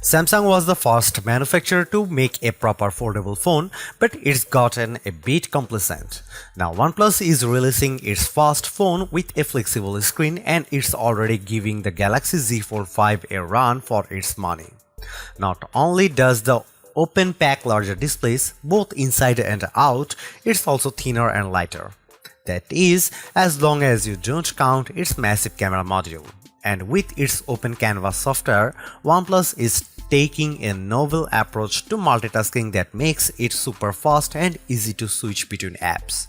Samsung was the first manufacturer to make a proper foldable phone, but it's gotten a bit complacent. Now OnePlus is releasing its first phone with a flexible screen, and it's already giving the Galaxy Z Fold 5 a run for its money. Not only does the open pack larger displays, both inside and out, it's also thinner and lighter. That is, as long as you don't count its massive camera module. And with its open canvas software, OnePlus is taking a novel approach to multitasking that makes it super fast and easy to switch between apps.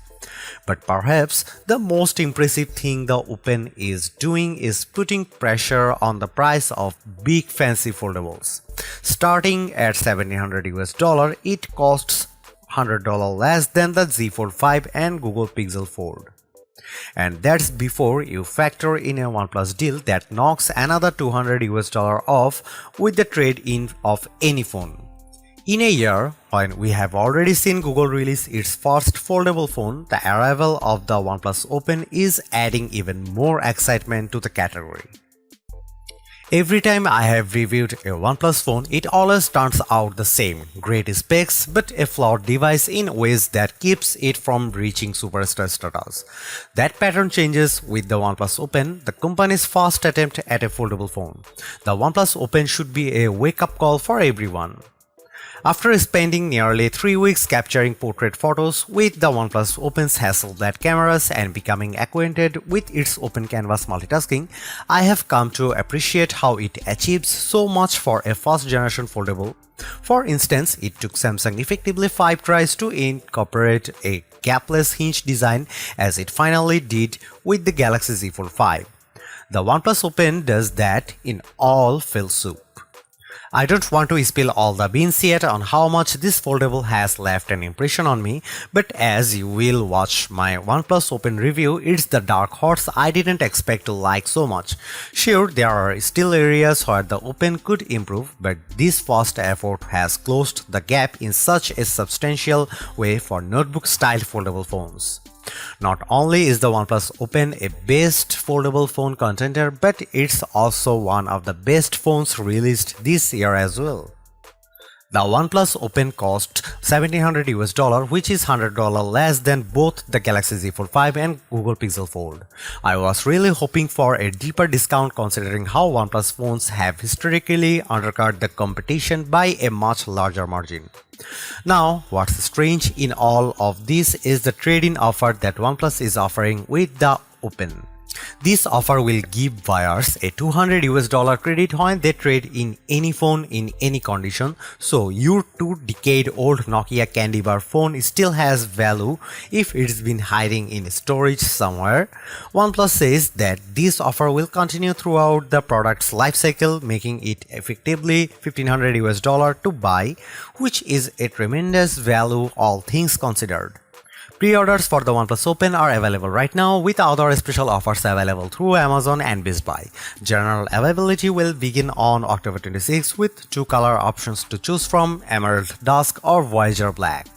But perhaps the most impressive thing the Open is doing is putting pressure on the price of big fancy foldables. Starting at $1,700 it costs $100 less than the Z Fold 5 and Google Pixel Fold. And that's before you factor in a OnePlus deal that knocks another $200 off with the trade-in of any phone. In a year, when we have already seen Google release its first foldable phone, the arrival of the OnePlus Open is adding even more excitement to the category. Every time I have reviewed a OnePlus phone, it always turns out the same: great specs but a flawed device in ways that keeps it from reaching superstar status. That pattern changes with the OnePlus Open, the company's first attempt at a foldable phone. The OnePlus Open should be a wake-up call for everyone. After spending nearly 3 weeks capturing portrait photos with the OnePlus Open's Hasselblad cameras and becoming acquainted with its open canvas multitasking, I have come to appreciate how it achieves so much for a first-generation foldable. For instance, it took Samsung effectively 5 tries to incorporate a gapless hinge design, as it finally did with the Galaxy Z Fold 5. The OnePlus Open does that in all fill soup. I don't want to spill all the beans yet on how much this foldable has left an impression on me, but as you will watch my OnePlus Open review, it's the dark horse I didn't expect to like so much. Sure, there are still areas where the Open could improve, but this first effort has closed the gap in such a substantial way for notebook-style foldable phones. Not only is the OnePlus Open a best foldable phone contender, but it's also one of the best phones released this year as well. The OnePlus Open cost $1,700, which is $100 less than both the Galaxy Z Fold 5 and Google Pixel Fold. I was really hoping for a deeper discount considering how OnePlus phones have historically undercut the competition by a much larger margin. Now, what's strange in all of this is the trade-in offer that OnePlus is offering with the Open. This offer will give buyers a $200 credit when they trade in any phone in any condition, so your 2-decade-old Nokia candy bar phone still has value if it's been hiding in storage somewhere. OnePlus says that this offer will continue throughout the product's lifecycle, making it effectively $1,500 to buy, which is a tremendous value all things considered. Pre-orders for the OnePlus Open are available right now, with other special offers available through Amazon and Best Buy. General availability will begin on October 26 with 2 color options to choose from: Emerald Dusk or Voyager Black.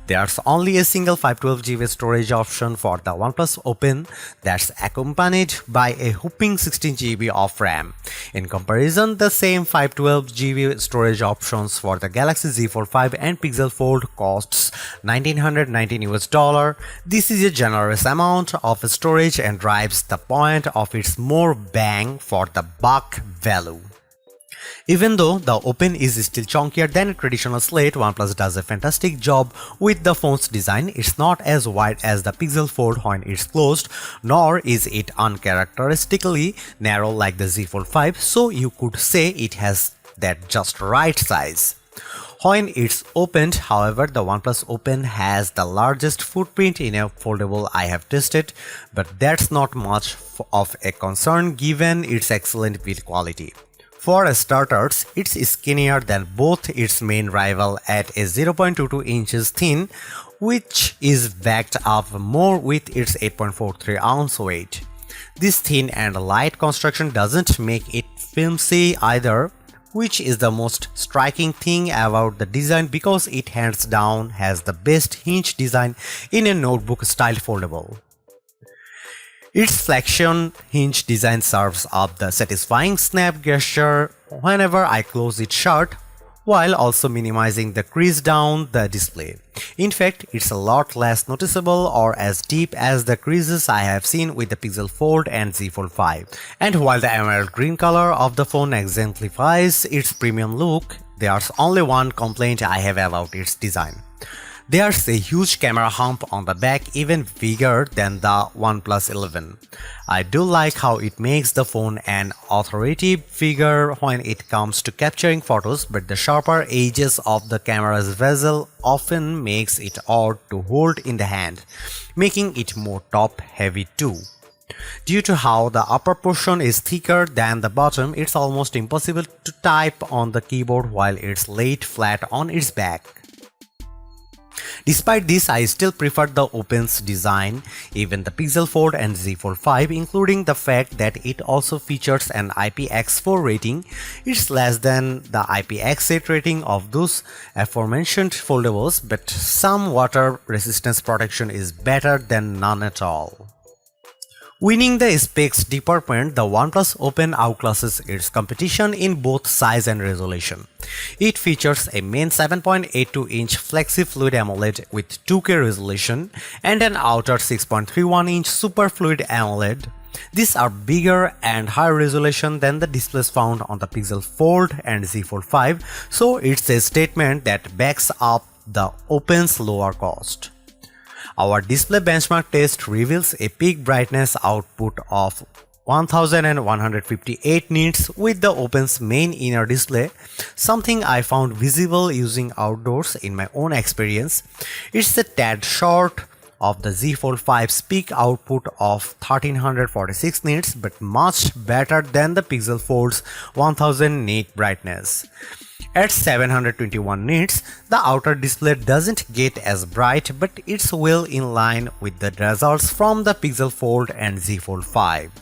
There's only a single 512GB storage option for the OnePlus Open that's accompanied by a whopping 16GB of RAM. In comparison, the same 512GB storage options for the Galaxy Z Fold 5 and Pixel Fold costs $1,919. This is a generous amount of storage and drives the point of its more bang for the buck value. Even though the Open is still chunkier than a traditional slate, OnePlus does a fantastic job with the phone's design. It's not as wide as the Pixel Fold when it's closed, nor is it uncharacteristically narrow like the Z Fold 5, so you could say it has that just right size. When it's opened, however, the OnePlus Open has the largest footprint in a foldable I have tested, but that's not much of a concern given its excellent build quality. For starters, it's skinnier than both its main rival at a 0.22 inches thin, which is backed up more with its 8.43 ounce weight. This thin and light construction doesn't make it flimsy either, which is the most striking thing about the design because it hands down has the best hinge design in a notebook style foldable. Its flexion hinge design serves up the satisfying snap gesture whenever I close it shut, while also minimizing the crease down the display. In fact, it's a lot less noticeable or as deep as the creases I have seen with the Pixel Fold and Z Fold 5. And while the emerald green color of the phone exemplifies its premium look, there's only one complaint I have about its design. There's a huge camera hump on the back, even bigger than the OnePlus 11. I do like how it makes the phone an authoritative figure when it comes to capturing photos, but the sharper edges of the camera's bezel often makes it odd to hold in the hand, making it more top-heavy too. Due to how the upper portion is thicker than the bottom, it's almost impossible to type on the keyboard while it's laid flat on its back. Despite this, I still prefer the Oppo's design, even the Pixel Fold and Z Fold 5, including the fact that it also features an IPX4 rating. It's less than the IPX8 rating of those aforementioned foldables, but some water resistance protection is better than none at all. Winning the specs department, the OnePlus Open outclasses its competition in both size and resolution. It features a main 7.82-inch Flexi-Fluid AMOLED with 2K resolution and an outer 6.31-inch Super Fluid AMOLED. These are bigger and higher resolution than the displays found on the Pixel Fold and Z Fold 5, so it's a statement that backs up the Open's lower cost. Our display benchmark test reveals a peak brightness output of 1158 nits with the Oppo's main inner display, something I found visible using outdoors in my own experience. It's a tad short of the Z Fold 5's peak output of 1346 nits, but much better than the Pixel Fold's 1000 nit brightness. At 721 nits, the outer display doesn't get as bright, but it's well in line with the results from the Pixel Fold and Z Fold 5.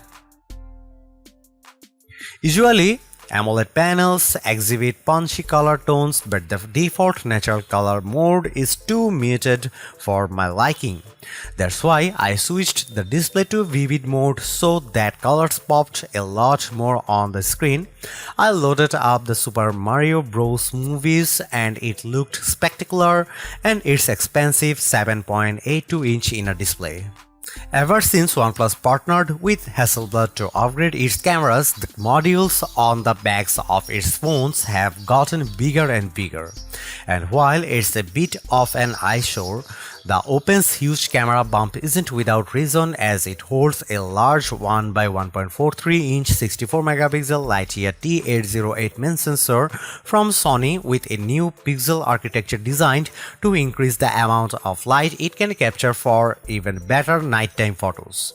Usually, AMOLED panels exhibit punchy color tones, but the default natural color mode is too muted for my liking. That's why I switched the display to vivid mode so that colors popped a lot more on the screen. I loaded up the Super Mario Bros. Movies and it looked spectacular and its expensive 7.82-inch inner display. Ever since OnePlus partnered with Hasselblad to upgrade its cameras, the modules on the backs of its phones have gotten bigger and bigger. And while it's a bit of an eyesore, the Oppo's huge camera bump isn't without reason, as it holds a large 1 by 1.43-inch 64-megapixel Lightyear T808 main sensor from Sony with a new pixel architecture designed to increase the amount of light it can capture for even better nighttime photos.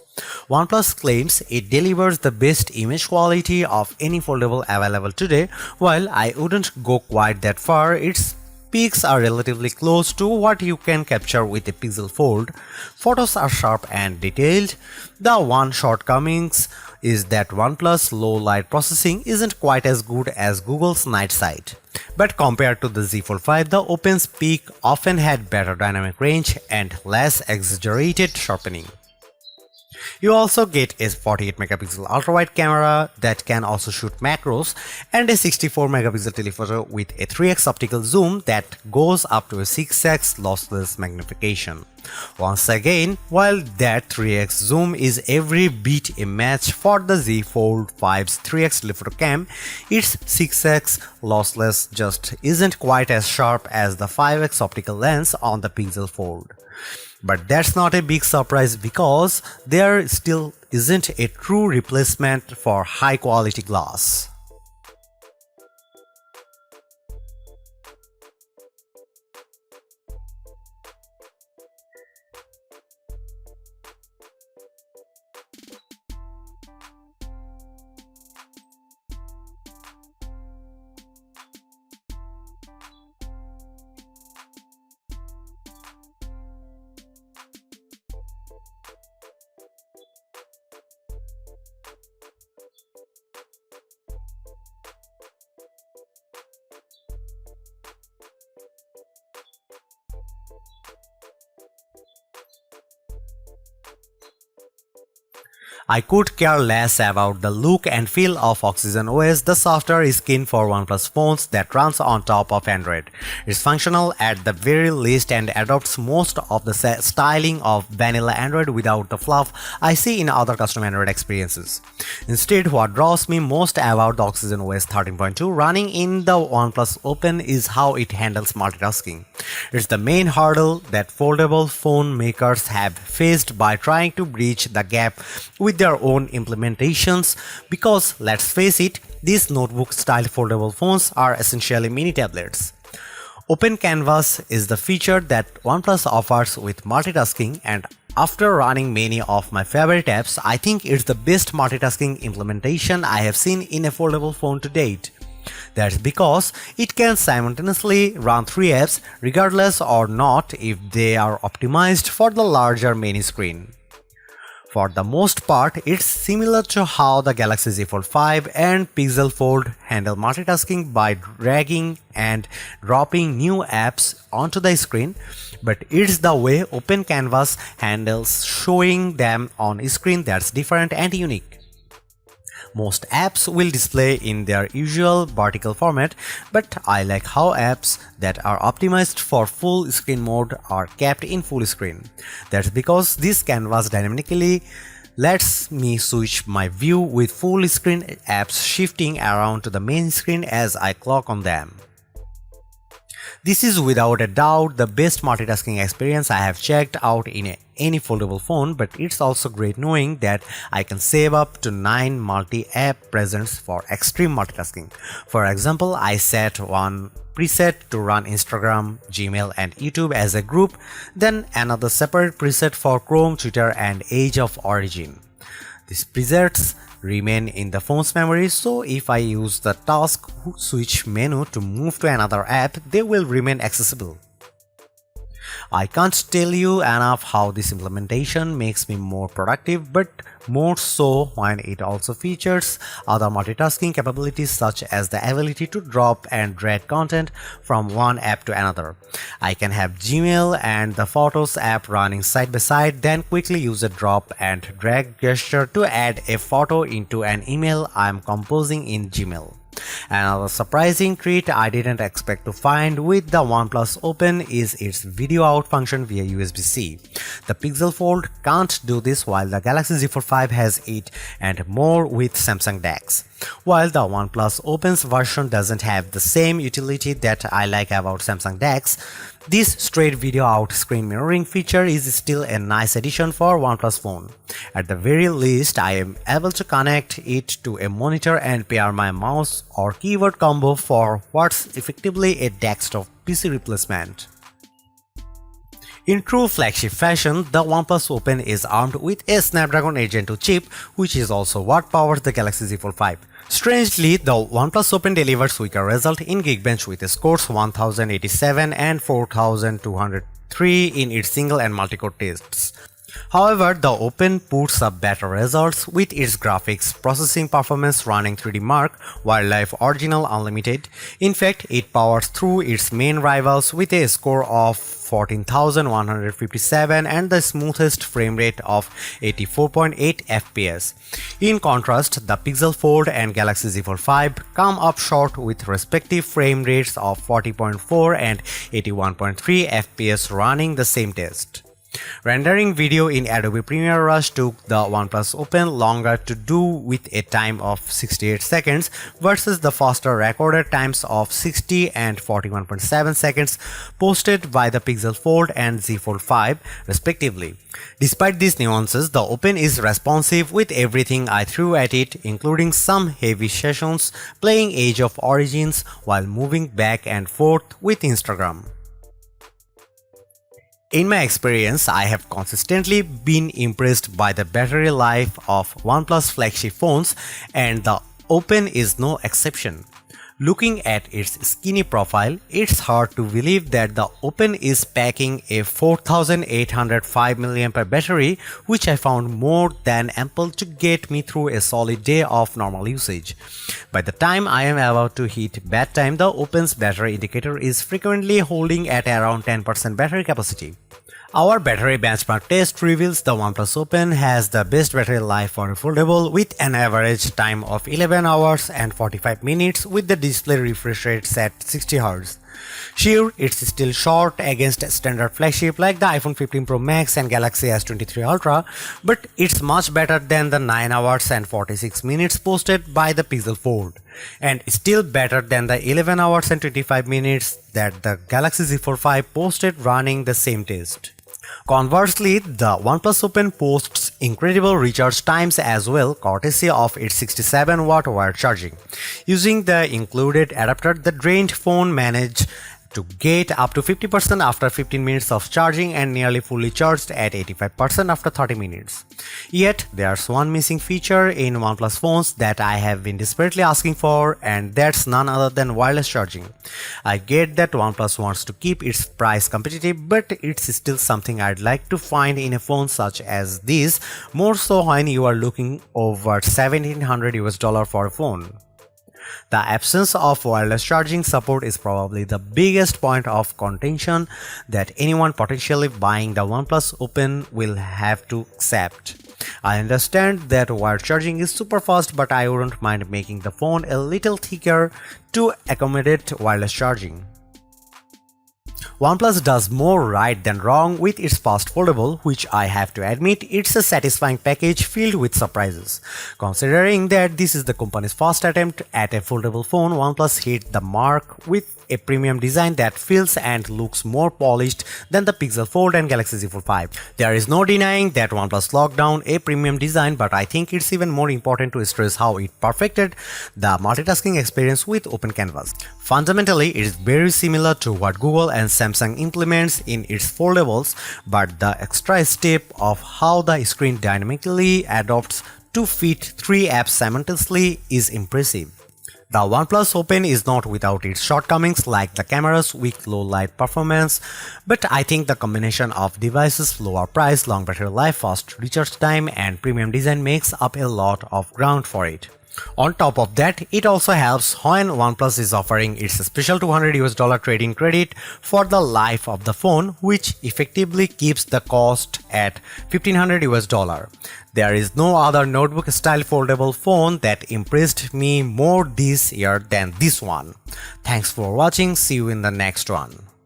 OnePlus claims it delivers the best image quality of any foldable available today. While I wouldn't go quite that far, its peaks are relatively close to what you can capture with a Pixel Fold. Photos are sharp and detailed. The one shortcomings is that OnePlus low light processing isn't quite as good as Google's night sight. But compared to the Z Fold 5, the Oppo's peak often had better dynamic range and less exaggerated sharpening. You also get a 48-megapixel ultra-wide camera that can also shoot macros and a 64-megapixel telephoto with a 3x optical zoom that goes up to a 6x lossless magnification. Once again, while that 3x zoom is every bit a match for the Z Fold 5's 3x telephoto cam, its 6x lossless just isn't quite as sharp as the 5x optical lens on the Pixel Fold. But that's not a big surprise because there still isn't a true replacement for high-quality glass. I could care less about the look and feel of Oxygen OS. The software is keen for OnePlus phones that runs on top of Android. It's functional at the very least and adopts most of the styling of vanilla Android without the fluff I see in other custom Android experiences. Instead, what draws me most about the Oxygen OS 13.2 running in the OnePlus Open is how it handles multitasking. It's the main hurdle that foldable phone makers have faced by trying to bridge the gap with their own implementations, because let's face it, these notebook-style foldable phones are essentially mini tablets. Open Canvas is the feature that OnePlus offers with multitasking, and after running many of my favorite apps, I think it's the best multitasking implementation I have seen in a foldable phone to date. That's because it can simultaneously run 3 apps regardless or not if they are optimized for the larger main screen. For the most part, it's similar to how the Galaxy Z Fold 5 and Pixel Fold handle multitasking by dragging and dropping new apps onto the screen, but it's the way Open Canvas handles showing them on screen that's different and unique. Most apps will display in their usual vertical format, but I like how apps that are optimized for full screen mode are kept in full screen. That's because this canvas dynamically lets me switch my view with full screen apps shifting around to the main screen as I click on them. This is without a doubt the best multitasking experience I have checked out in any foldable phone, but it's also great knowing that I can save up to 9 multi-app presets for extreme multitasking. For example, I set one preset to run Instagram, Gmail and YouTube as a group, then another separate preset for Chrome, Twitter and Age of Origin. These presets remain in the phone's memory, so if I use the task switch menu to move to another app, they will remain accessible. I can't tell you enough how this implementation makes me more productive, but more so when it also features other multitasking capabilities such as the ability to drop and drag content from one app to another. I can have Gmail and the Photos app running side by side, then quickly use a drop and drag gesture to add a photo into an email I'm composing in Gmail. Another surprising treat I didn't expect to find with the OnePlus Open is its video out function via USB-C. The Pixel Fold can't do this, while the Galaxy Z Fold 5 has it, and more with Samsung DeX. While the OnePlus Open's version doesn't have the same utility that I like about Samsung DeX, this straight video out screen mirroring feature is still a nice addition for OnePlus phone. At the very least, I am able to connect it to a monitor and pair my mouse or keyboard combo for what's effectively a desktop PC replacement. In true flagship fashion, the OnePlus Open is armed with a Snapdragon 8 Gen 2 chip, which is also what powers the Galaxy Z Fold 5. Strangely, the OnePlus Open delivers weaker result in Geekbench with scores 1087 and 4203 in its single and multi-core tests. However, the Open puts up better results with its graphics processing performance running 3D Mark, Wildlife Original Unlimited. In fact, it powers through its main rivals with a score of 14,157 and the smoothest frame rate of 84.8 FPS. In contrast, the Pixel Fold and Galaxy Z Fold 5 come up short with respective frame rates of 40.4 and 81.3 FPS running the same test. Rendering video in Adobe Premiere Rush took the OnePlus Open longer to do with a time of 68 seconds versus the faster recorded times of 60 and 41.7 seconds posted by the Pixel Fold and Z Fold 5 respectively. Despite these nuances, the Open is responsive with everything I threw at it, including some heavy sessions playing Age of Origins while moving back and forth with Instagram. In my experience, I have consistently been impressed by the battery life of OnePlus flagship phones, and the Open is no exception. Looking at its skinny profile, it's hard to believe that the Open is packing a 4805 mAh battery, which I found more than ample to get me through a solid day of normal usage. By the time I am about to hit bedtime, the Open's battery indicator is frequently holding at around 10% battery capacity. Our battery benchmark test reveals the OnePlus Open has the best battery life for a foldable with an average time of 11 hours and 45 minutes with the display refresh rate set 60 Hz. Sure, it's still short against a standard flagship like the iPhone 15 Pro Max and Galaxy S23 Ultra, but it's much better than the 9 hours and 46 minutes posted by the Pixel Fold, and still better than the 11 hours and 25 minutes that the Galaxy Z Fold 5 posted running the same test. Conversely, the OnePlus Open posts incredible recharge times as well, courtesy of its 67-watt wired charging. Using the included adapter, the drained phone managed to get up to 50% after 15 minutes of charging and nearly fully charged at 85% after 30 minutes. Yet, there's one missing feature in OnePlus phones that I have been desperately asking for, and that's none other than wireless charging. I get that OnePlus wants to keep its price competitive, but it's still something I'd like to find in a phone such as this, more so when you are looking over $1,700 for a phone. The absence of wireless charging support is probably the biggest point of contention that anyone potentially buying the OnePlus Open will have to accept. I understand that wired charging is super fast, but I wouldn't mind making the phone a little thicker to accommodate wireless charging. OnePlus does more right than wrong with its fast foldable, which I have to admit it's a satisfying package filled with surprises. Considering that this is the company's first attempt at a foldable phone, OnePlus hit the mark with a premium design that feels and looks more polished than the Pixel Fold and Galaxy Z Fold 5. There is no denying that OnePlus locked down a premium design, but I think it's even more important to stress how it perfected the multitasking experience with Open Canvas. Fundamentally, it is very similar to what Google and Samsung implements in its foldables, but the extra step of how the screen dynamically adapts to fit 3 apps simultaneously is impressive. The OnePlus Open is not without its shortcomings like the camera's weak low light performance, but I think the combination of devices' lower price, long battery life, fast recharge time, and premium design makes up a lot of ground for it. On top of that, it also helps when OnePlus is offering its special $200 trade-in credit for the life of the phone, which effectively keeps the cost at $1,500. There is no other notebook-style foldable phone that impressed me more this year than this one. Thanks for watching. See you in the next one.